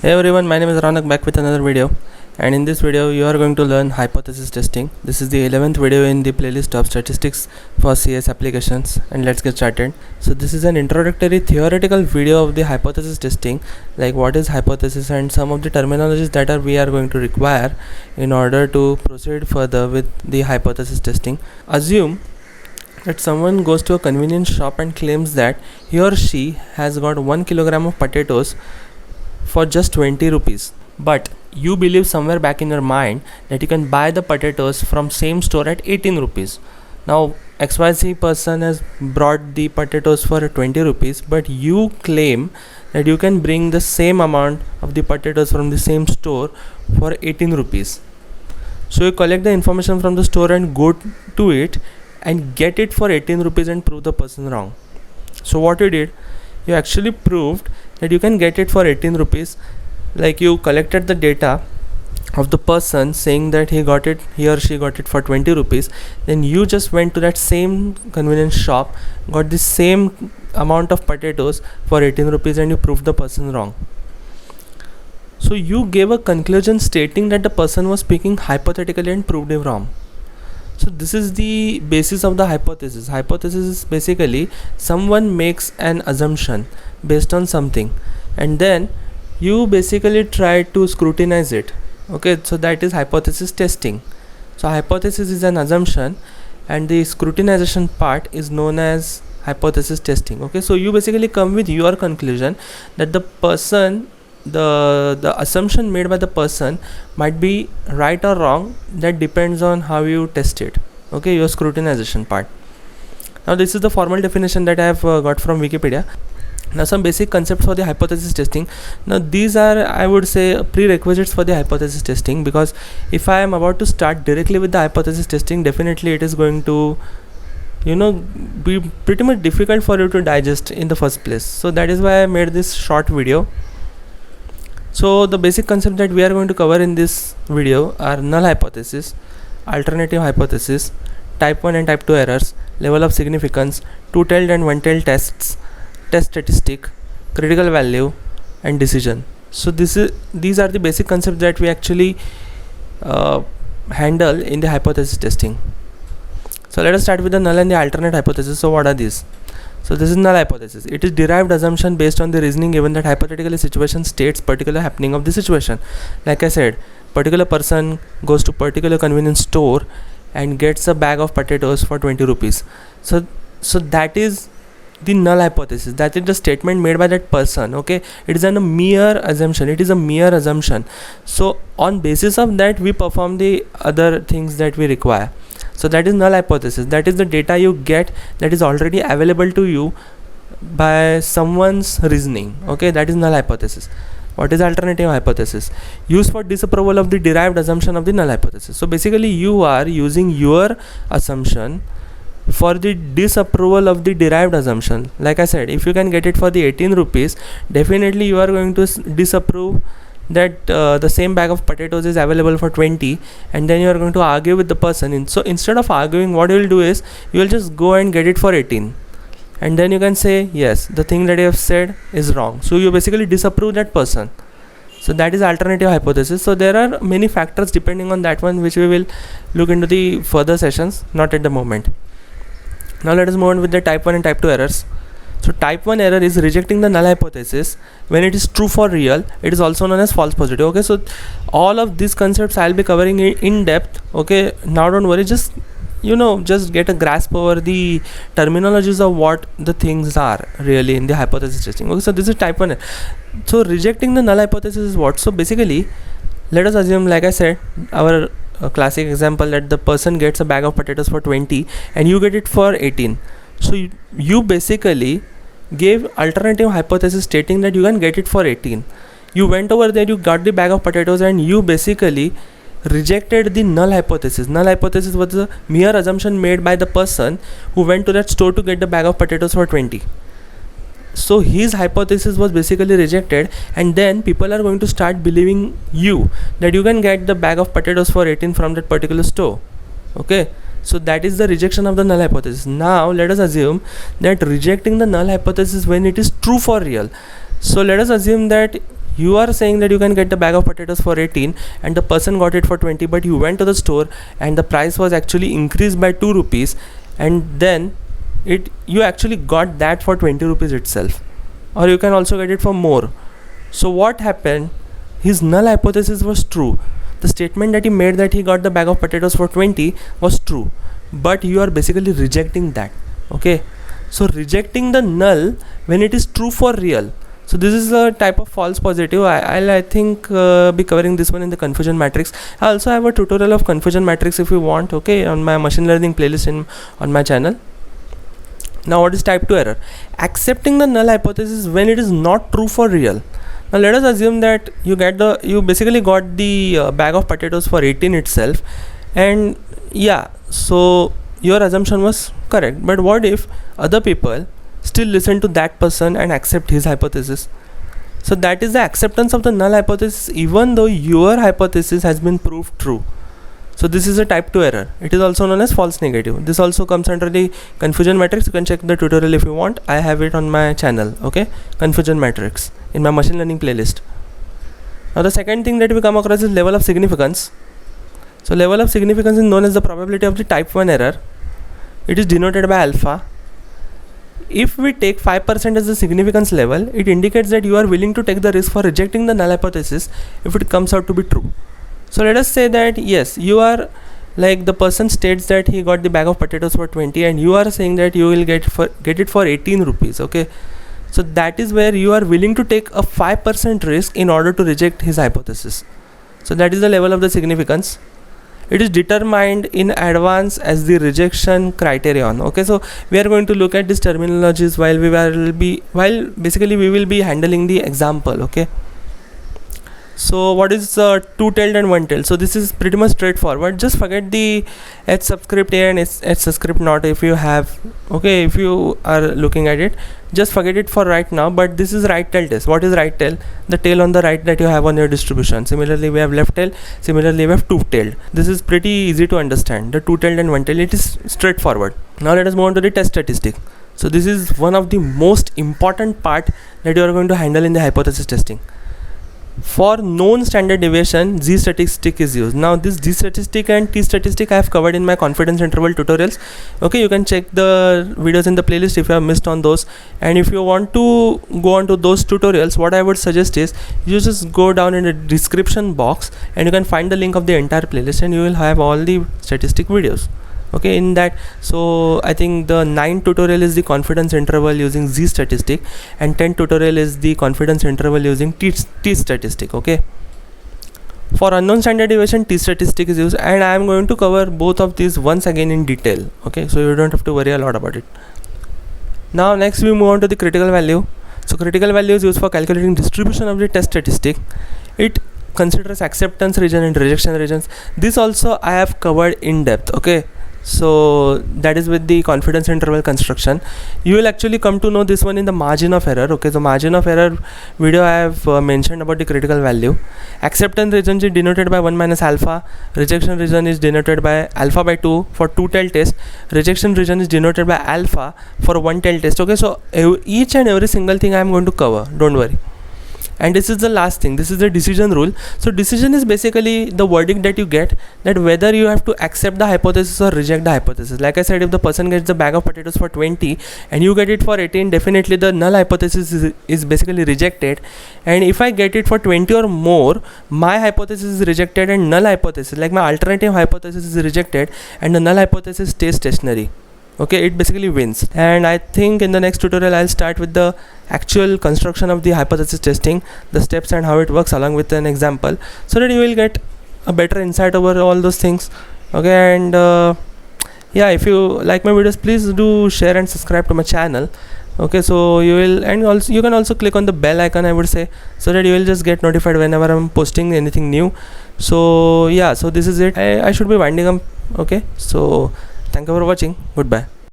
Hey everyone, my name is Ranak back with another video, and in this video you are going to learn hypothesis testing. This is the 11th video in the playlist of statistics for CS applications, and let's get started. So this is an introductory theoretical video of the hypothesis testing, like what is hypothesis and some of the terminologies that we are going to require in order to proceed further with the hypothesis testing. Assume that someone goes to a convenience shop and claims that he or she has got 1 kilogram of potatoes for just 20 rupees, but you believe somewhere back in your mind that you can buy the potatoes from same store at 18 rupees. Now XYZ person has brought the potatoes for 20 rupees, but you claim that you can bring the same amount of the potatoes from the same store for 18 rupees. So you collect the information from the store and go to it and get it for 18 rupees and prove the person wrong. So what you did, you actually proved that you can get it for 18 rupees. Like you collected the data of the person saying that he or she got it for 20 rupees. Then you just went to that same convenience shop, got the same amount of potatoes for 18 rupees and you proved the person wrong. So you gave a conclusion stating that the person was speaking hypothetically and proved him wrong. So this is the basis of the hypothesis. Hypothesis is basically someone makes an assumption based on something and then you basically try to scrutinize it. Okay, so that is hypothesis testing. So hypothesis is an assumption and the scrutinization part is known as hypothesis testing. Okay, so you basically come with your conclusion that the person, the assumption made by the person might be right or wrong. That depends on how you test it. Okay, your scrutinization part. Now this is the formal definition that I have got from Wikipedia. Now some basic concepts for the hypothesis testing. Now these are, I would say, prerequisites for the hypothesis testing, because if I am about to start directly with the hypothesis testing, definitely it is going to be pretty much difficult for you to digest in the first place. So that is why I made this short video. So the basic concept that we are going to cover in this video are null hypothesis, alternative hypothesis, type 1 and type 2 errors, level of significance, two-tailed and one-tailed tests, test statistic, critical value and decision. So these are the basic concepts that we actually handle in the hypothesis testing. So let us start with the null and the alternate hypothesis. So what are these? So this is null hypothesis. It is derived assumption based on the reasoning given that hypothetical situation states particular happening of the situation. Like I said, particular person goes to particular convenience store and gets a bag of potatoes for 20 rupees. So that is the null hypothesis. That is the statement made by that person. Okay, it is a mere assumption. It is a mere assumption. So on basis of that we perform the other things that we require. So that is null hypothesis. That is the data you get that is already available to you by someone's reasoning. Okay, that is null hypothesis. What is alternative hypothesis? Used for disapproval of the derived assumption of the null hypothesis. So basically you are using your assumption for the disapproval of the derived assumption. Like I said, if you can get it for the 18 rupees, definitely you are going to disapprove that the same bag of potatoes is available for 20, and then you are going to argue with the person. So instead of arguing, what you will do is you will just go and get it for 18, and then you can say yes, the thing that you have said is wrong. So you basically disapprove that person. So that is alternative hypothesis. So there are many factors depending on that one, which we will look into the further sessions, not at the moment. Now let us move on with the type 1 and type 2 errors. So type 1 error is rejecting the null hypothesis when it is true for real. It is also known as false positive. Okay, so all of these concepts I'll be covering in depth. Okay, now don't worry, just get a grasp over the terminologies of what the things are really in the hypothesis testing. Okay, so this is type 1 error. So rejecting the null hypothesis is what? So basically, let us assume, like I said, our classic example, that the person gets a bag of potatoes for 20 and you get it for 18. So you basically gave alternative hypothesis stating that you can get it for 18. You went over there, you got the bag of potatoes and you basically rejected the null hypothesis. Null hypothesis was a mere assumption made by the person who went to that store to get the bag of potatoes for 20. So his hypothesis was basically rejected, and then people are going to start believing you that you can get the bag of potatoes for 18 from that particular store. Okay, so that is the rejection of the null hypothesis. Now let us assume that rejecting the null hypothesis when it is true for real. So let us assume that you are saying that you can get the bag of potatoes for 18 and the person got it for 20, but you went to the store and the price was actually increased by 2 rupees, and then you actually got that for 20 rupees itself, or you can also get it for more. So what happened? His null hypothesis was true. The statement that he made that he got the bag of potatoes for 20 was true, but you are basically rejecting that. Okay, so rejecting the null when it is true for real. So this is a type of false positive. I think be covering this one in the confusion matrix. I also have a tutorial of confusion matrix if you want, okay, on my machine learning playlist on my channel. Now what is type 2 error? Accepting the null hypothesis when it is not true for real. Now let us assume that you basically got the bag of potatoes for 18 itself, and yeah, so your assumption was correct. But what if other people still listen to that person and accept his hypothesis? So that is the acceptance of the null hypothesis even though your hypothesis has been proved true. So this is a type 2 error. It is also known as false negative. This also comes under the confusion matrix. You can check the tutorial if you want. I have it on my channel, okay, confusion matrix, in my machine learning playlist. Now the second thing that we come across is level of significance. So level of significance is known as the probability of the type 1 error. It is denoted by alpha. If we take 5% as the significance level, it indicates that you are willing to take the risk for rejecting the null hypothesis if it comes out to be true. So let us say that yes, you are like, the person states that he got the bag of potatoes for 20 and you are saying that you will get it for 18 rupees, okay. So that is where you are willing to take a 5% risk in order to reject his hypothesis. So that is the level of the significance. It is determined in advance as the rejection criterion, okay. So we are going to look at these terminologies while basically we will be handling the example, okay. So what is two-tailed and one-tailed? So this is pretty much straightforward. Just forget the H subscript A and H subscript not if you have, okay, if you are looking at it, just forget it for right now. But this is right tail test. What is right tail? The tail on the right that you have on your distribution. Similarly we have left tail, similarly we have two-tailed. This is pretty easy to understand. The two-tailed and one-tailed, it is straightforward. Now let us move on to the test statistic. So this is one of the most important part that you are going to handle in the hypothesis testing. For known standard deviation, Z statistic is used. Now this Z statistic and T statistic I have covered in my confidence interval tutorials, okay. You can check the videos in the playlist if you have missed on those, and if you want to go on to those tutorials, what I would suggest is you just go down in the description box and you can find the link of the entire playlist and you will have all the statistic videos, okay, in that. So I think the 9th tutorial is the confidence interval using Z statistic and 10th tutorial is the confidence interval using T statistic, okay. For unknown standard deviation, T statistic is used, and I am going to cover both of these once again in detail, okay, so you don't have to worry a lot about it. Now next we move on to the critical value. So critical value is used for calculating distribution of the test statistic. It considers acceptance region and rejection regions. This also I have covered in depth, okay. So that is with the confidence interval construction. You will actually come to know this one in the margin of error, okay. So margin of error video I have mentioned about the critical value. Acceptance region is denoted by 1 minus alpha. Rejection region is denoted by alpha by 2 for two-tailed test. Rejection region is denoted by alpha for one-tailed test, okay. So each and every single thing I am going to cover, don't worry. And this is the last thing, this is the decision rule. So decision is basically the verdict that you get, that whether you have to accept the hypothesis or reject the hypothesis. Like I said, if the person gets the bag of potatoes for 20 and you get it for 18, definitely the null hypothesis is basically rejected. And if I get it for 20 or more, my hypothesis is rejected and null hypothesis, like my alternative hypothesis, is rejected and the null hypothesis stays stationary. Okay, it basically wins. And I think in the next tutorial I'll start with the actual construction of the hypothesis testing, the steps and how it works, along with an example, so that you will get a better insight over all those things, okay. And yeah, if you like my videos, please do share and subscribe to my channel, okay. So you will, and also you can also click on the bell icon, I would say, so that you will just get notified whenever I'm posting anything new. So yeah, so this is it. I should be winding up, okay. So thank you for watching. Goodbye.